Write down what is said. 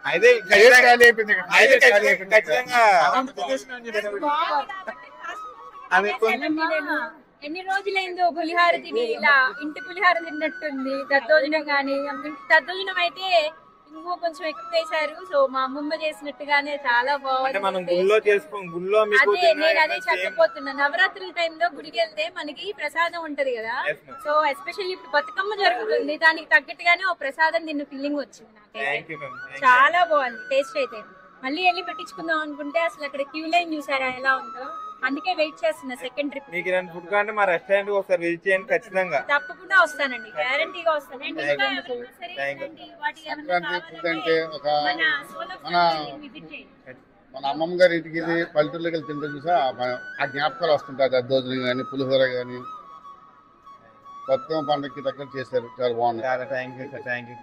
అయితే ఖచ్చితంగా ఎన్ని రోజులైందో పులిహార తిని ఇలా ఇంటి పులిహార తిన్నట్టుంది. దద్దోజనం గానీ, దద్దోజనం అయితే ఇంకో కొంచెం ఎక్కువ వేశారు. సో మా అమ్మమ్మ చేసినట్టుగానే చాలా బాగుంది. అదే నేను అదే చెప్పబోతున్నా. నవరాత్రుల టైంలో గుడికి వెళ్తే మనకి ప్రసాదం ఉంటది కదా. సో ఎస్పెషల్లీ ఇప్పుడు బతుకమ్మ జరుగుతుంది, దానికి తగ్గట్టుగానే ఓ ప్రసాదం తిన్న ఫీలింగ్ వచ్చింది నాకైతే. చాలా బాగుంది టేస్ట్ అయితే. మళ్ళీ వెళ్ళి పెట్టించుకుందాం అనుకుంటే అసలు అక్కడ క్యూ లైన్ చూసారా ఎలా ఉందో, అందుకే వెయిట్ చేస్తున్నా సెకండ్ ట్రిప్. మీకు ఇలాంటి ఫుడ్ కావాలంటే మా రెస్టారెంట్ ఒకసారి విజిట్ చేయండి ఖచ్చితంగా. తప్పకుండా వస్తానండి, గ్యారంటీగా వస్తాను. మన అమ్మమ్మ గారి ఇంటికి పల్లెటూరులోకి వెళ్ళి తింటే చూసా ఆ జ్ఞాపకాలు వస్తుంటాయి. దద్దోజనం కానీ పులిహోర కానీ బతుకమ్మ పండుగకి దగ్గర చేశారు, చాలా బాగుంది. చాలా thank you sir, thank you.